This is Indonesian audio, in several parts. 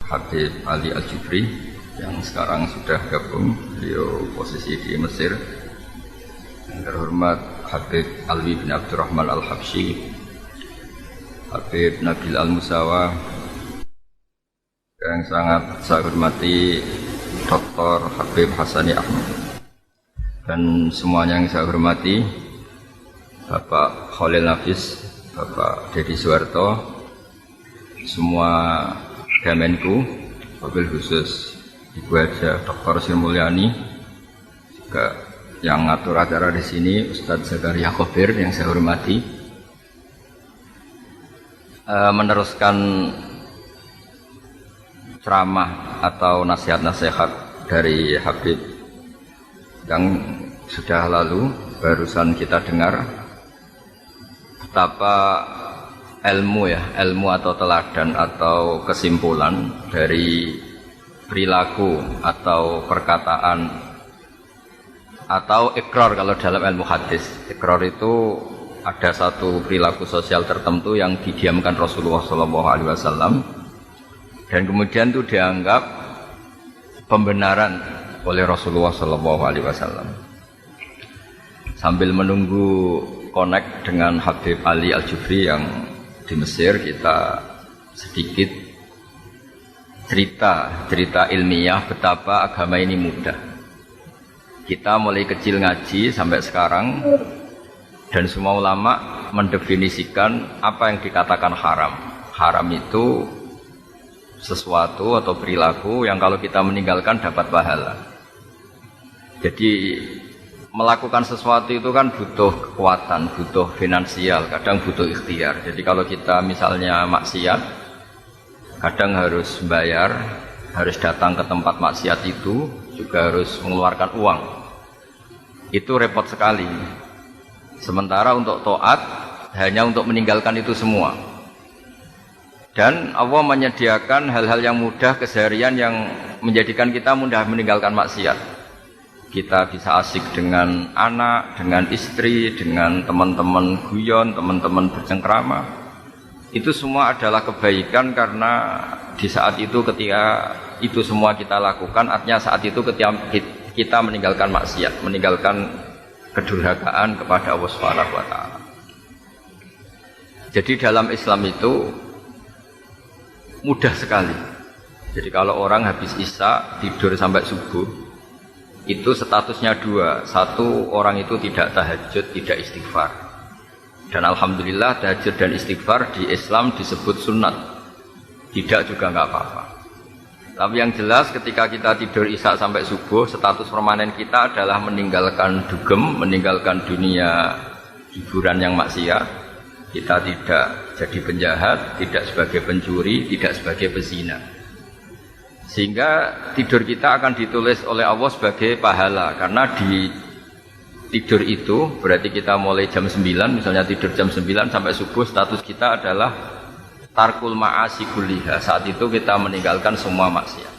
Habib Ali Al-Jufri yang sekarang sudah gabung, beliau posisi di Mesir. Yang terhormat Habib Alwi bin Abdurrahman Al-Habsyi, Habib Nabil Al-Musawa, yang sangat saya hormati Dr. Habib Hasani Ahmad, dan semuanya yang saya hormati Bapak Khalil Nafis, Bapak Deddy Suwarto, semua Gamenku, wabil khusus Ibu Haja Dr. Sri Mulyani, juga yang ngatur acara di sini Ustadz Zakaria Khobir yang saya hormati. Meneruskan ceramah atau nasihat-nasihat dari Habib yang sudah lalu, barusan kita dengar betapa ilmu atau teladan atau kesimpulan dari perilaku atau perkataan atau ikrar. Kalau dalam ilmu hadis, ikrar itu ada satu perilaku sosial tertentu yang didiamkan Rasulullah SAW dan kemudian itu dianggap pembenaran oleh Rasulullah SAW. Sambil menunggu connect dengan Habib Ali Al-Jufri yang di Mesir, kita sedikit cerita ilmiah betapa agama ini mudah. Kita mulai kecil ngaji sampai sekarang, dan semua ulama mendefinisikan apa yang dikatakan haram. Haram itu sesuatu atau perilaku yang kalau kita meninggalkan dapat pahala. Jadi melakukan sesuatu itu kan butuh kekuatan, butuh finansial, kadang butuh ikhtiar. Jadi kalau kita misalnya maksiat, kadang harus bayar, harus datang ke tempat maksiat itu, juga harus mengeluarkan uang. Itu repot sekali. Sementara untuk taat hanya untuk meninggalkan itu semua. Dan Allah menyediakan hal-hal yang mudah keseharian yang menjadikan kita mudah meninggalkan maksiat. Kita bisa asik dengan anak, dengan istri, dengan teman-teman guyon, teman-teman bercengkrama. Itu semua adalah kebaikan karena di saat itu ketika itu semua kita lakukan, artinya saat itu ketika kita meninggalkan maksiat, meninggalkan kedurhakaan kepada Allah Subhanahu wa taala. Jadi dalam Islam itu mudah sekali. Jadi kalau orang habis Isya tidur sampai subuh, itu statusnya dua. Satu, orang itu tidak tahajud, tidak istighfar. Dan alhamdulillah tahajud dan istighfar di Islam disebut sunat. Tidak juga nggak apa-apa. Tapi yang jelas ketika kita tidur Isya sampai subuh, status permanen kita adalah meninggalkan dugem, meninggalkan dunia hiburan yang maksiat. Kita tidak jadi penjahat, tidak sebagai pencuri, tidak sebagai pezina. Sehingga tidur kita akan ditulis oleh Allah sebagai pahala. Karena di tidur itu berarti kita mulai jam 9, misalnya tidur jam 9 sampai subuh, status kita adalah tarkul ma'asi kulliha. Saat itu kita meninggalkan semua maksiat.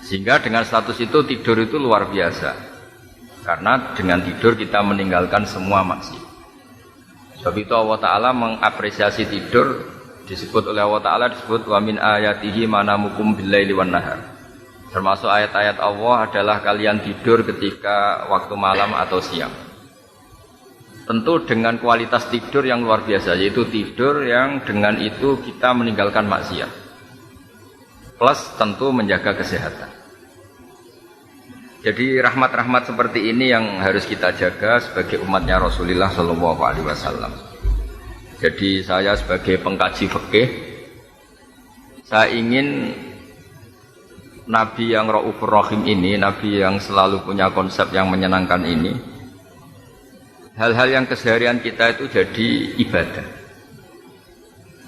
Sehingga dengan status itu tidur itu luar biasa. Karena dengan tidur kita meninggalkan semua maksiat. Sebab itu Allah Ta'ala mengapresiasi tidur. Disebut oleh Allah Ta'ala, disebut wa min ayatihi manamukum billaili wan nahar. Termasuk ayat-ayat Allah adalah kalian tidur ketika waktu malam atau siang. Tentu dengan kualitas tidur yang luar biasa, yaitu tidur yang dengan itu kita meninggalkan maksiat. Plus tentu menjaga kesehatan. Jadi rahmat-rahmat seperti ini yang harus kita jaga sebagai umatnya Rasulullah SAW. Jadi saya sebagai pengkaji fikih, saya ingin Nabi yang Raufur Rahim ini, Nabi yang selalu punya konsep yang menyenangkan ini, hal-hal yang keseharian kita itu jadi ibadah.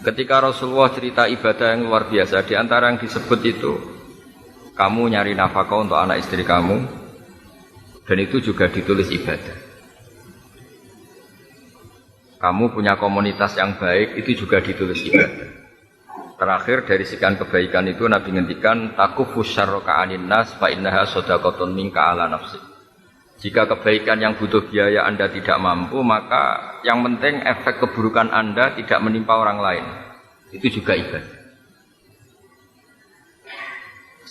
Ketika Rasulullah cerita ibadah yang luar biasa, di antara yang disebut itu, kamu nyari nafkah untuk anak istri kamu, dan itu juga ditulis ibadah. Kamu punya komunitas yang baik, itu juga ditulis ibadah. Terakhir dari sekian kebaikan itu Nabi ngendikan takufu syarroka anin nas fa innaha shadaqatun minka ala nafsi. Jika kebaikan yang butuh biaya Anda tidak mampu, maka yang penting efek keburukan Anda tidak menimpa orang lain. Itu juga ibadah.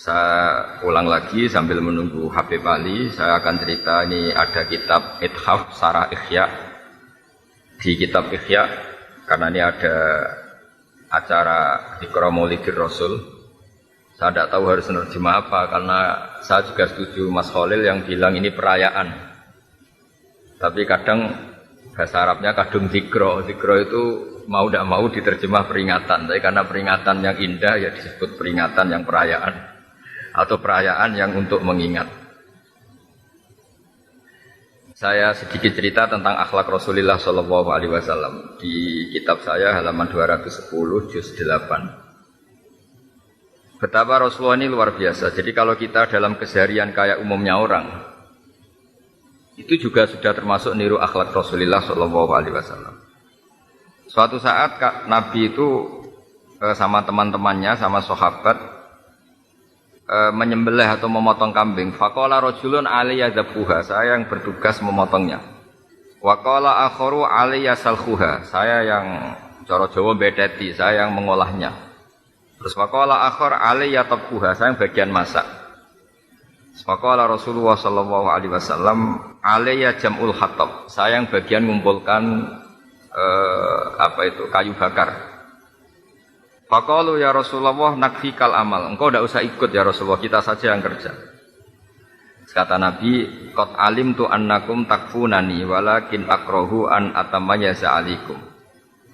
Saya ulang lagi sambil menunggu Habib Ali, saya akan cerita ini ada kitab Ithaf Sarah Ikhya. Di kitab Ikhya, karena ini ada acara Dzikra Maulidir Rasul, saya tidak tahu harus menerjemah apa, karena saya juga setuju Mas Khalil yang bilang ini perayaan. Tapi kadang bahasa Arabnya kadung dzikra. Dzikra itu mau tidak mau diterjemah peringatan, tapi karena peringatan yang indah ya disebut peringatan yang perayaan atau perayaan yang untuk mengingat. Saya sedikit cerita tentang akhlak Rasulullah Shallallahu Alaihi Wasallam di kitab saya halaman 210 juz 8. Betapa Rasulullah ini luar biasa. Jadi kalau kita dalam keseharian kayak umumnya orang, itu juga sudah termasuk niru akhlak Rasulullah Shallallahu Alaihi Wasallam. Suatu saat Nabi itu sama teman-temannya, sama sahabat menyembelih atau memotong kambing. Faqala rajulun alayya dzabhuha, saya yang bertugas memotongnya. Wa qala akharu alayya salkhuha, saya yang cara Jawa bedeti, saya yang mengolahnya. Terus faqala akhar alayya tabhuha, saya yang bagian masak. Faqala Rasulullah sallallahu alaihi wasallam alayya jam'ul hatab, saya yang bagian mengumpulkan kayu bakar. Faqalu ya Rasulullah nakfikal amal, engkau tidak usah ikut ya Rasulullah, kita saja yang kerja. Kata Nabi, qad alimtu annakum takfunani walakin akrahu an atamayyaza alaikum.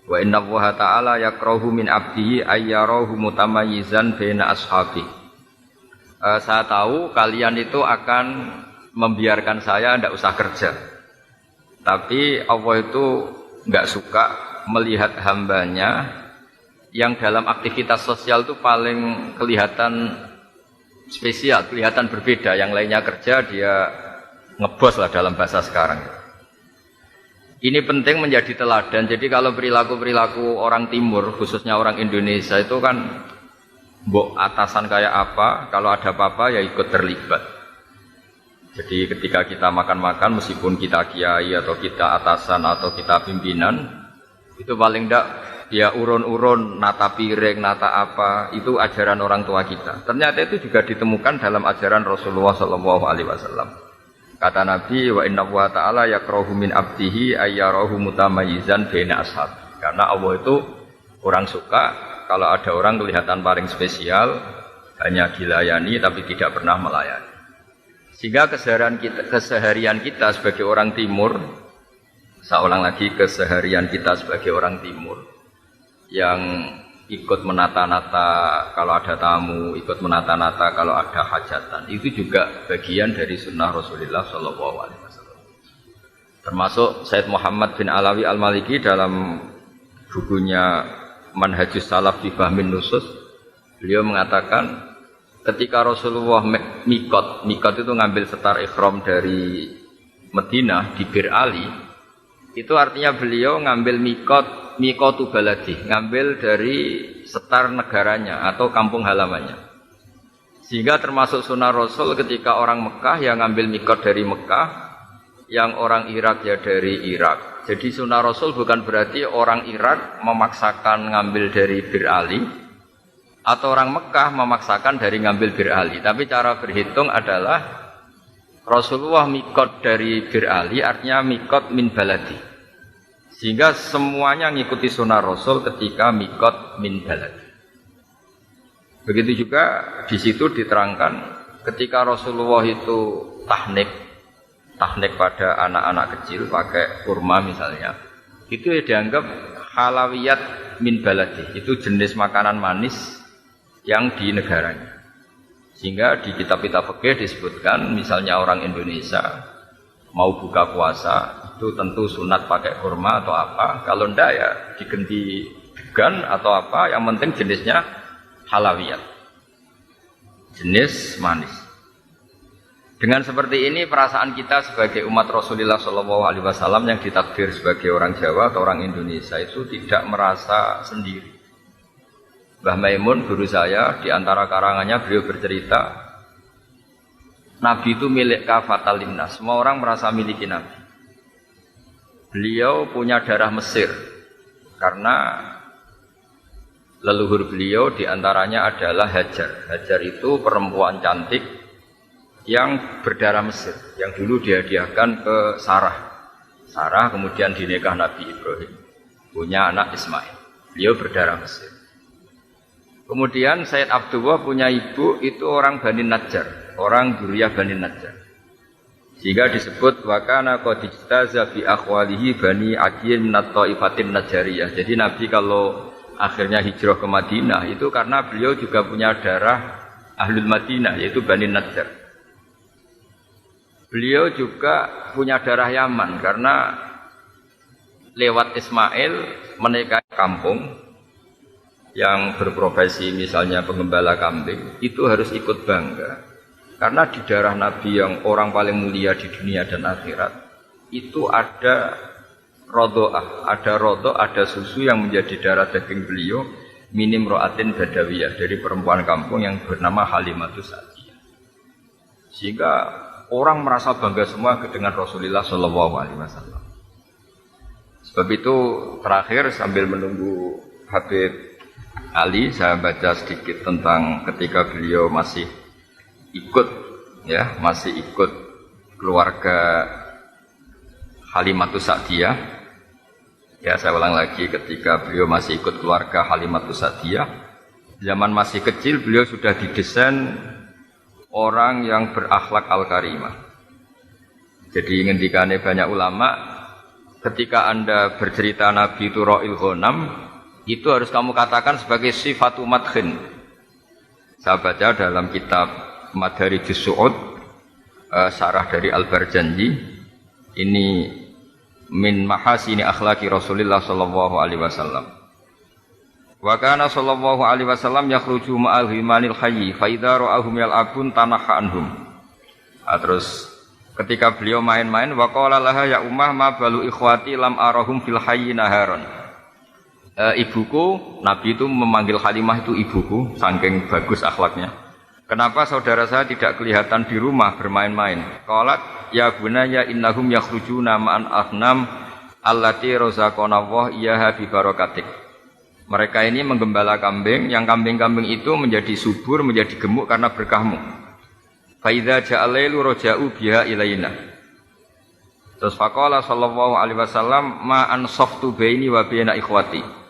Wa inna Allaha ta'ala yakrahu min abdihi ayyarahu mutamayyizan baina ashabi. Saya tahu kalian itu akan membiarkan saya tidak usah kerja. Tapi Allah itu enggak suka melihat hambanya yang dalam aktivitas sosial itu paling kelihatan spesial, kelihatan berbeda. Yang lainnya kerja, dia ngebos lah dalam bahasa sekarang. Ini penting menjadi teladan. Jadi kalau perilaku-perilaku orang timur, khususnya orang Indonesia itu kan mbok atasan kayak apa, kalau ada apa-apa ya ikut terlibat. Jadi ketika kita makan-makan, meskipun kita kiai atau kita atasan atau kita pimpinan, itu paling enggak ya urun-urun, nata piring, nata apa, itu ajaran orang tua kita. Ternyata itu juga ditemukan dalam ajaran Rasulullah Shallallahu Alaihi Wasallam. Kata Nabi, wa inna Allaha ta'ala yakrahu min abdihi ayyarahu mutamayyizan baina ashab. Karena Allah itu orang suka kalau ada orang kelihatan paling spesial, hanya dilayani tapi tidak pernah melayani. Sehingga keseharian kita sebagai orang timur, saya ulang lagi, keseharian kita sebagai orang timur yang ikut menata-nata kalau ada tamu, ikut menata-nata kalau ada hajatan, itu juga bagian dari sunnah Rasulullah Shallallahu Alaihi Wasallam. Termasuk Sayyid Muhammad bin Alawi Al-Maliki dalam bukunya Manhajus Salaf fi Fahmin Nusus, beliau mengatakan ketika Rasulullah mikot itu ngambil setar ikhram dari Madinah di Bir Ali, itu artinya beliau ngambil mikotu baladi, ngambil dari setar negaranya atau kampung halamannya. Sehingga termasuk sunnah Rasul ketika orang Mekah yang ngambil mikot dari Mekah, yang orang Irak ya dari Irak. Jadi sunnah Rasul bukan berarti orang Irak memaksakan ngambil dari Bir Ali atau orang Mekah memaksakan dari ngambil Bir Ali. Tapi cara berhitung adalah Rasulullah mikot dari Bir Ali artinya mikot min baladi. Sehingga semuanya mengikuti sunnah Rasul ketika mikot min baladi. Begitu juga di situ diterangkan ketika Rasulullah itu tahnik pada anak-anak kecil pakai kurma misalnya, itu dianggap halawiyat min baladi, itu jenis makanan manis yang di negaranya. Sehingga di kitab-kitab fikih disebutkan misalnya orang Indonesia mau buka puasa itu tentu sunat pakai kurma atau apa, kalau ndak ya diganti degan atau apa, yang penting jenisnya halawiyat, jenis manis. Dengan seperti ini perasaan kita sebagai umat Rasulullah SAW yang ditakdir sebagai orang Jawa atau orang Indonesia itu tidak merasa sendiri. Mbah Maimun guru saya di antara karangannya beliau bercerita, Nabi itu milik kafatal linnas, semua orang merasa miliki Nabi. Beliau punya darah Mesir karena leluhur beliau diantaranya adalah Hajar. Hajar itu perempuan cantik yang berdarah Mesir, yang dulu dihadiahkan ke Sarah. Sarah kemudian dinikah Nabi Ibrahim, punya anak Ismail. Beliau berdarah Mesir. Kemudian Sayyid Abdullah punya ibu itu orang Bani Najjar, orang Dzurriyyah Bani Najjar. Sehingga disebut wa kana qad ijtaza bi akhwalihi Bani Adiyin min at-Thaifatin Najjariyah. Jadi Nabi kalau akhirnya hijrah ke Madinah itu karena beliau juga punya darah Ahlul Madinah, yaitu Bani Najjar. Beliau juga punya darah Yaman karena lewat Ismail menikahi kampung yang berprofesi misalnya pengembala kambing, itu harus ikut bangga. Karena di darah Nabi yang orang paling mulia di dunia dan akhirat, itu ada rodoah, ada susu yang menjadi darah daging beliau, minim ro'atin badawiyah, dari perempuan kampung yang bernama Halimatus Sa'diyah. Sehingga orang merasa bangga semua dengan Rasulullah SAW. Sebab itu terakhir sambil menunggu Habib Ali, saya baca sedikit tentang ketika beliau masih ikut keluarga Halimatus Sa'diyah. Ya, saya ulang lagi, ketika beliau masih ikut keluarga Halimatus Sa'diyah, zaman masih kecil beliau sudah didesain orang yang berakhlak al-karimah. Jadi ngendikane banyak ulama, ketika Anda bercerita Nabi itu Ra'il Ghanam, itu harus kamu katakan sebagai sifatu madkhin. Saya baca dalam kitab Madarijus Su'ud, syarah dari Al-Barjanji, ini min mahasini akhlaqi Rasulullah sallallahu alaihi wasallam. Wa kana sallallahu alaihi wasallam yakhruju ma'al himanil hayyi fa idza ra'ahum yal'abun tanaha anhum. Terus ketika beliau main-main wa qala laha ya ummah ma balu ikhwati lam arahum fil hayyi naharon. Ibuku, Nabi itu memanggil Halimah itu ibuku, saking bagus akhlaknya. Kenapa saudara saya tidak kelihatan di rumah bermain-main? Qalat ya bunayya innahum yakhrujuna ma'an aghnam allati razaqanallahu iyyaha bi barakatik. Mereka ini menggembala kambing, yang kambing-kambing itu menjadi subur, menjadi gemuk karena berkahmu. Fa idza ja'alailu raja'u biha ilaina. Terus faqala sallallahu alaihi wasallam ma ansaftu baini wa baina ikhwati.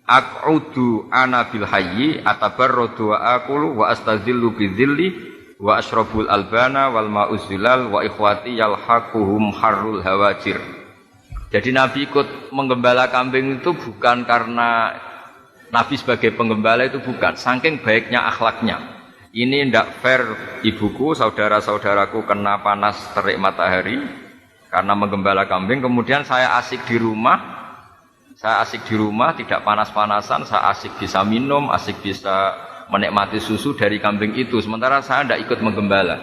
Aq'udu ana bil hayyi atabarradu wa aqulu wa astazillu bidzilli wa ashrabul albana wal ma'uzilal wa ikhwati yalhaquhum harrul hawajir. Jadi Nabi ikut menggembala kambing itu bukan karena Nabi sebagai penggembala, itu bukan, saking baiknya akhlaknya. Ini ndak fair ibuku, saudara-saudaraku kena panas terik matahari karena menggembala kambing, kemudian saya asik di rumah, tidak panas-panasan, saya asik bisa minum, asik bisa menikmati susu dari kambing itu, sementara saya tidak ikut menggembala.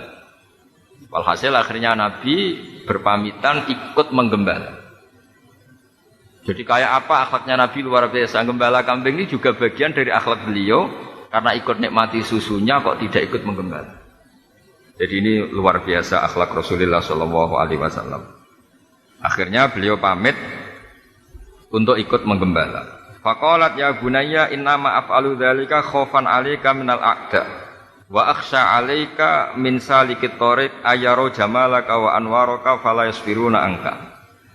Walhasil akhirnya Nabi berpamitan ikut menggembala. Jadi kayak apa akhlaknya Nabi, luar biasa. Gembala kambing ini juga bagian dari akhlak beliau, karena ikut nikmati susunya kok tidak ikut menggembala. Jadi ini luar biasa akhlak Rasulullah SAW. Akhirnya beliau pamit untuk ikut menggembala. Faqalat ya bunayya innama af'alu dzalika khaufan 'alaika minal a'da wa akhsha 'alaika min salikit thariq ayyaru jamalaka wa anwaraka fala yasbiruna anka.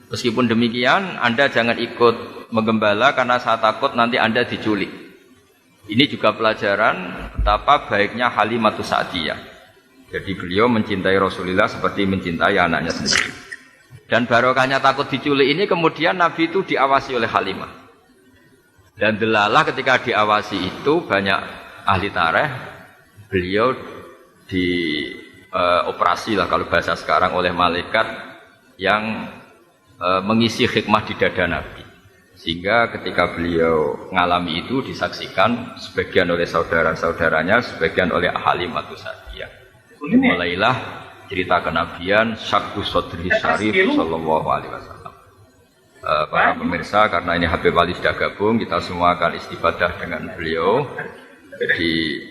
Meskipun demikian, Anda jangan ikut menggembala karena saya takut nanti Anda diculik. Ini juga pelajaran betapa baiknya Halimatus Sa'diyah. Jadi beliau mencintai Rasulullah seperti mencintai anaknya sendiri. Dan barokahnya takut diculik ini kemudian Nabi itu diawasi oleh Halimah. Dan delalah ketika diawasi itu banyak ahli tarikh, beliau dioperasi lah kalau bahasa sekarang oleh malaikat yang mengisi hikmah di dada Nabi, sehingga ketika beliau mengalami itu disaksikan sebagian oleh saudara-saudaranya, sebagian oleh Halimatus Sa'diyah. Mulailah cerita kenabian Syakku Sodri Syarif sallallahu alaihi wasallam. Para pemirsa, karena ini Habib Ali sudah gabung, kita semua akan istifadah dengan beliau. Jadi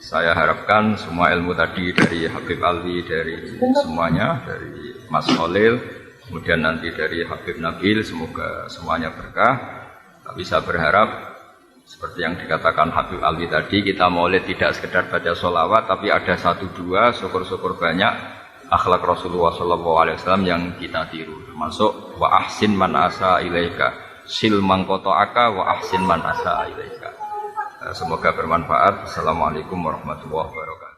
saya harapkan semua ilmu tadi dari Habib Ali, dari semuanya, dari Mas Khalil, kemudian nanti dari Habib Nabil, semoga semuanya berkah. Tapi saya berharap Seperti yang dikatakan Habib Alwi tadi, kita maulid tidak sekedar baca sholawat, tapi ada 1-2 syukur-syukur banyak akhlak Rasulullah SAW yang kita tiru. Termasuk wa ahsin man asa ilaika, sil man qata'aka wa ahsin man asa ilaika. Semoga bermanfaat. Assalamualaikum warahmatullahi wabarakatuh.